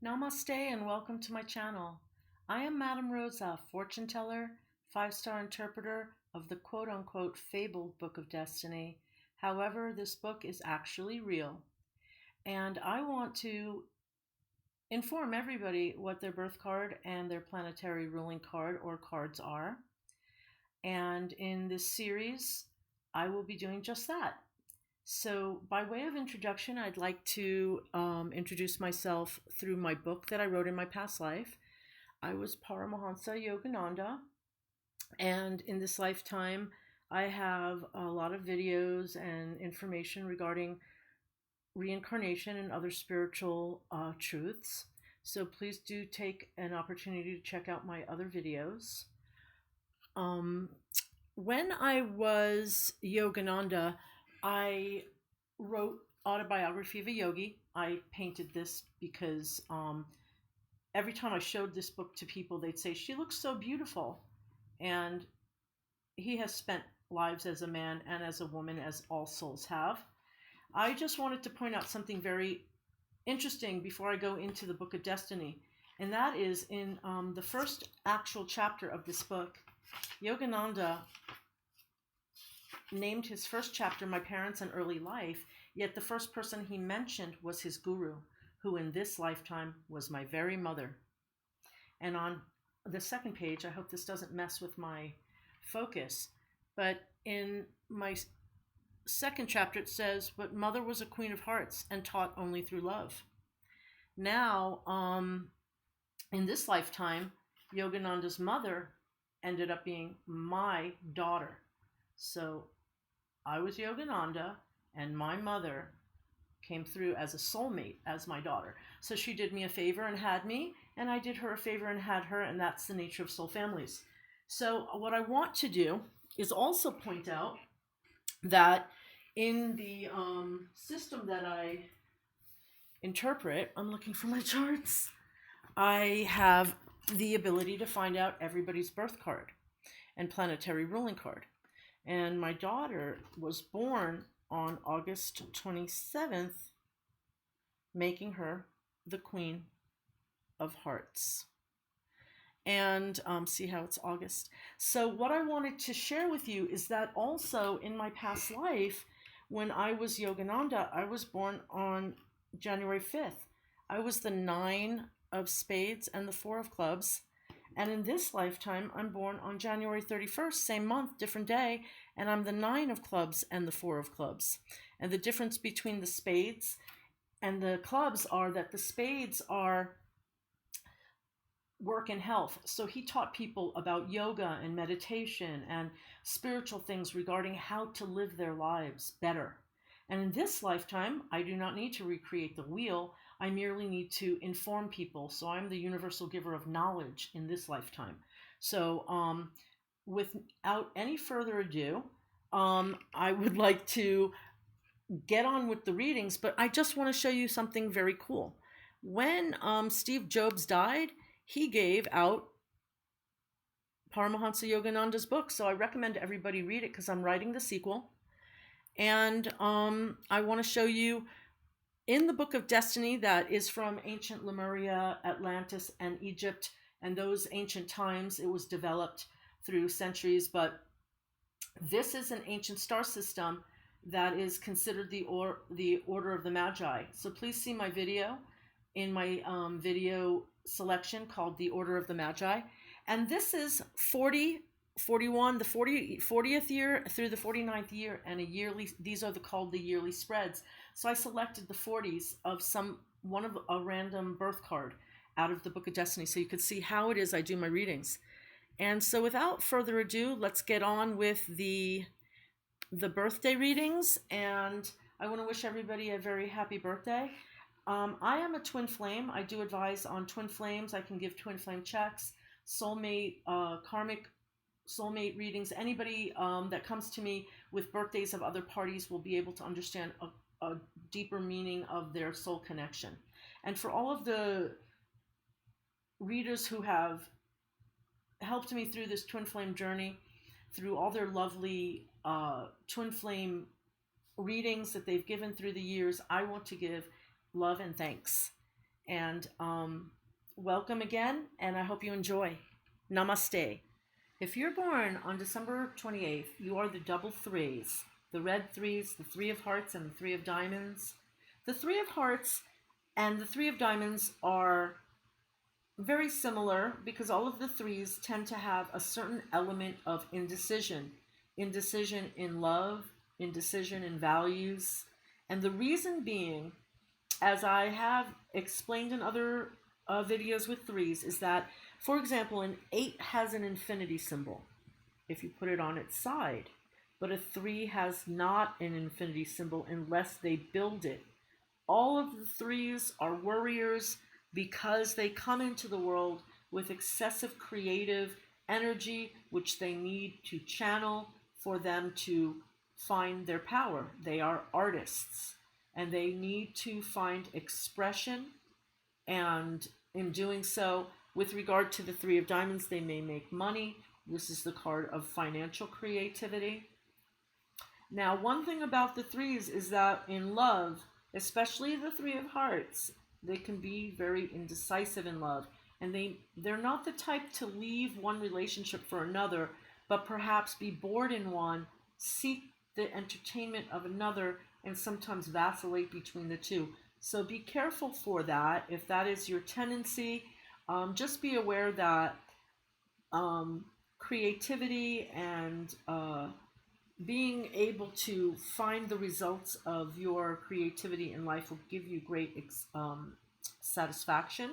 Namaste and welcome to my channel. I am Madame Rosa, fortune teller, 5-star interpreter of the quote-unquote fabled Book of Destiny. However, this book is actually real. And I want to inform everybody what their birth card and their planetary ruling card or cards are. And in this series, I will be doing just that. So by way of introduction, I'd like to introduce myself through my book that I wrote in my past life. I was Paramahansa Yogananda, and in this lifetime, I have a lot of videos and information regarding reincarnation and other spiritual truths. So please do take an opportunity to check out my other videos. When I was Yogananda, I wrote Autobiography of a Yogi. I painted this because every time I showed this book to people, they'd say, "She looks so beautiful." And he has spent lives as a man and as a woman, as all souls have. I just wanted to point out something very interesting before I go into the Book of Destiny. And that is in the first actual chapter of this book, Yogananda named his first chapter My Parents and Early Life, yet the first person he mentioned was his guru, who in this lifetime was my very mother. And on the second page, I hope this doesn't mess with my focus, but in my second chapter it says, "But mother was a queen of hearts and taught only through love." Now, in this lifetime, Yogananda's mother ended up being my daughter. So I was Yogananda, and my mother came through as a soulmate, as my daughter. So she did me a favor and had me, and I did her a favor and had her, and that's the nature of soul families. So what I want to do is also point out that in the system that I interpret, I'm looking for my charts, I have the ability to find out everybody's birth card and planetary ruling card. And my daughter was born on August 27th, making her the Queen of Hearts. And see how it's August. So what I wanted to share with you is that also in my past life, when I was Yogananda, I was born on January 5th. I was the 9 of spades and the 4 of clubs. And in this lifetime, I'm born on January 31st, same month, different day, and I'm the 9 of clubs and the 4 of clubs. And the difference between the spades and the clubs are that the spades are work and health. So he taught people about yoga and meditation and spiritual things regarding how to live their lives better. And in this lifetime, I do not need to recreate the wheel. I merely need to inform people. So I'm the universal giver of knowledge in this lifetime. So without any further ado, I would like to get on with the readings, but I just want to show you something very cool. When Steve Jobs died, he gave out Paramahansa Yogananda's book. So I recommend everybody read it because I'm writing the sequel. And I want to show you in the Book of Destiny that is from ancient Lemuria, Atlantis, and Egypt, and those ancient times. It was developed through centuries, but this is an ancient star system that is considered the Order of the Magi. So please see my video in my video selection called The Order of the Magi. And this is 40, 41, the 40th year through the 49th year, and a yearly, these are called the yearly spreads. So I selected the 40s of one of a random birth card out of the Book of Destiny so you could see how it is I do my readings. And so without further ado, let's get on with the birthday readings. And I want to wish everybody a very happy birthday. I am a twin flame. I do advise on twin flames. I can give twin flame checks, soulmate, karmic soulmate readings. Anybody that comes to me with birthdays of other parties will be able to understand a deeper meaning of their soul connection. And for all of the readers who have helped me through this twin flame journey, through all their lovely twin flame readings that they've given through the years, I want to give love and thanks. And welcome again, and I hope you enjoy. Namaste. If you're born on December 28th, you are the double threes, the red threes, the three of hearts, and the three of diamonds. The three of hearts and the three of diamonds are very similar because all of the threes tend to have a certain element of indecision. Indecision in love, indecision in values. And the reason being, as I have explained in other videos with threes, is that, for example, an 8 has an infinity symbol if you put it on its side, but a 3 has not an infinity symbol unless they build it. All of the threes are warriors because they come into the world with excessive creative energy, which they need to channel for them to find their power. They are artists and they need to find expression, and in doing so, with regard to the three of diamonds, they may make money. This is the card of financial creativity. Now, one thing about the threes is that in love, especially the three of hearts, they can be very indecisive in love, and they're not the type to leave one relationship for another, but perhaps be bored in one, seek the entertainment of another, and sometimes vacillate between the two. So be careful for that. If that is your tendency, just be aware that creativity and being able to find the results of your creativity in life will give you great satisfaction.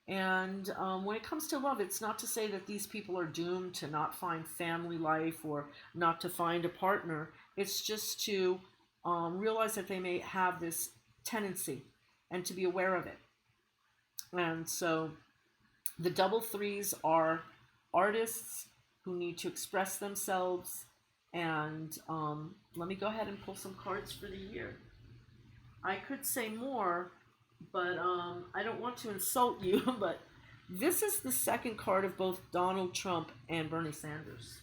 And when it comes to love, it's not to say that these people are doomed to not find family life or not to find a partner. It's just to realize that they may have this tendency and to be aware of it. And so the double threes are artists who need to express themselves. And let me go ahead and pull some cards for the year. I could say more, but I don't want to insult you, but this is the second card of both Donald Trump and Bernie Sanders.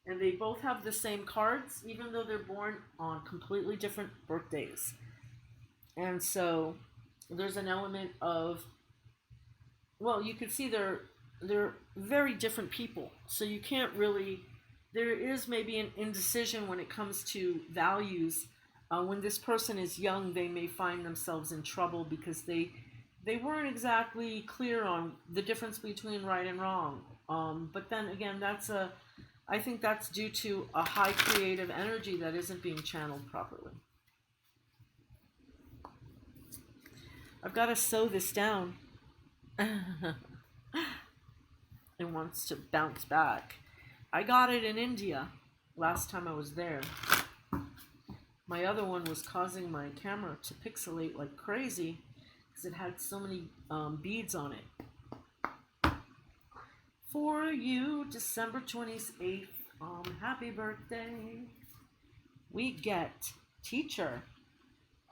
And they both have the same cards, even though they're born on completely different birthdays. And so there's an element of, well, you can see they're very different people. So you can't really, there is maybe an indecision when it comes to values. When this person is young, they may find themselves in trouble because they weren't exactly clear on the difference between right and wrong. But then again, I think that's due to a high creative energy that isn't being channeled properly. I've got to sew this down. It wants to bounce back. I got it in India last time I was there. My other one was causing my camera to pixelate like crazy because it had so many beads on it. For you, December 28th, happy birthday. We get teacher.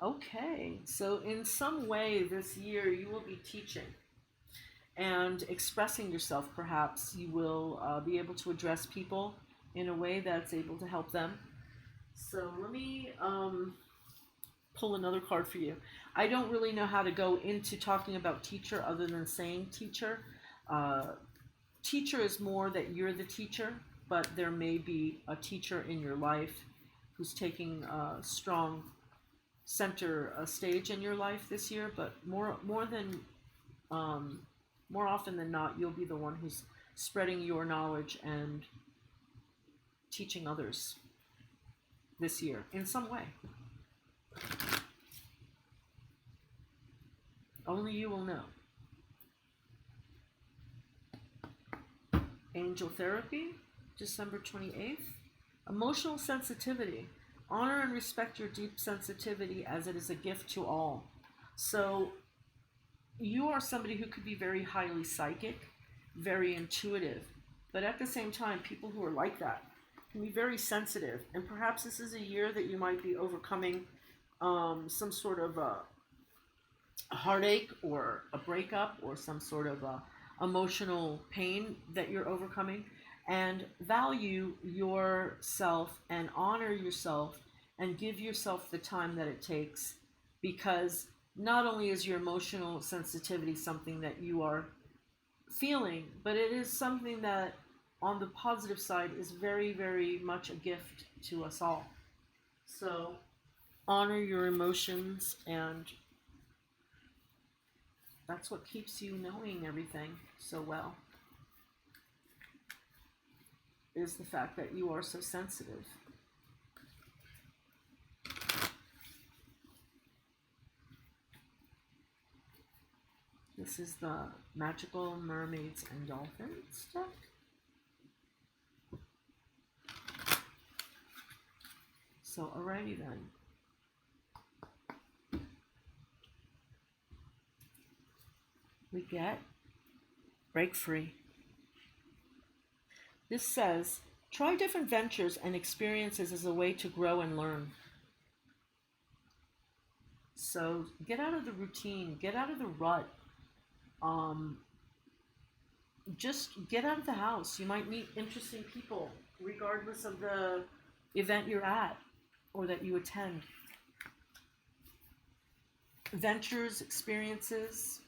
Okay, so in some way this year you will be teaching and expressing yourself. Perhaps you will be able to address people in a way that's able to help them. So let me pull another card for you. I don't really know how to go into talking about teacher other than saying teacher. Teacher is more that you're the teacher, but there may be a teacher in your life who's taking a strong center stage in your life this year. But more often than not, you'll be the one who's spreading your knowledge and teaching others this year in some way. Only you will know. Angel therapy, December 28th. Emotional sensitivity. Honor and respect your deep sensitivity as it is a gift to all. So you are somebody who could be very highly psychic, very intuitive, but at the same time, people who are like that can be very sensitive. And perhaps this is a year that you might be overcoming some sort of a heartache or a breakup or some sort of emotional pain that you're overcoming. And value yourself and honor yourself and give yourself the time that it takes, because not only is your emotional sensitivity something that you are feeling, but it is something that, on the positive side, is very, very much a gift to us all. So honor your emotions, and that's what keeps you knowing everything so well, is the fact that you are so sensitive. This is the Magical Mermaids and Dolphins deck. So, alrighty then. We get Break Free. This says, try different ventures and experiences as a way to grow and learn. So get out of the routine, get out of the rut. Just get out of the house. You might meet interesting people regardless of the event you're at or that you attend. Ventures, experiences.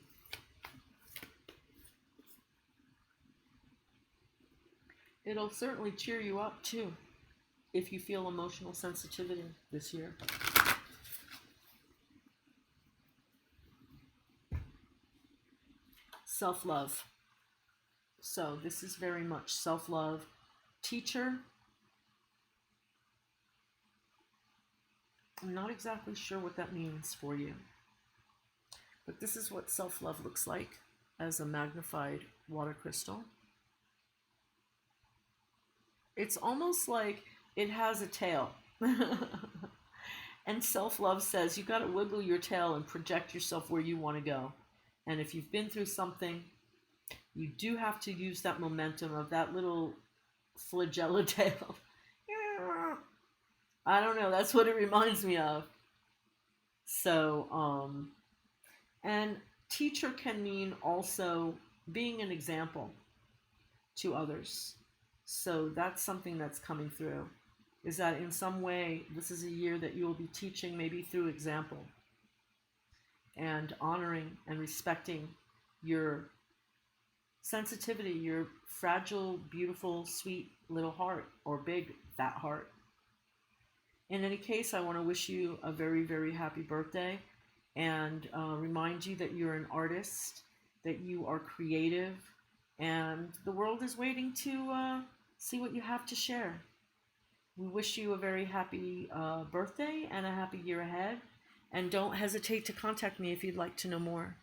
It'll certainly cheer you up too if you feel emotional sensitivity this year. Self-love. So this is very much self-love. Teacher. I'm not exactly sure what that means for you, but this is what self-love looks like as a magnified water crystal. It's almost like it has a tail. And self-love says you got to wiggle your tail and project yourself where you want to go. And if you've been through something, you do have to use that momentum of that little flagella tail. I don't know, that's what it reminds me of. So, and teacher can mean also being an example to others. So that's something that's coming through, is that in some way, this is a year that you will be teaching maybe through example and honoring and respecting your sensitivity, your fragile, beautiful, sweet little heart, or big, fat heart. In any case, I want to wish you a very, very happy birthday and remind you that you're an artist, that you are creative, and the world is waiting to see what you have to share. We wish you a very happy birthday and a happy year ahead. And don't hesitate to contact me if you'd like to know more.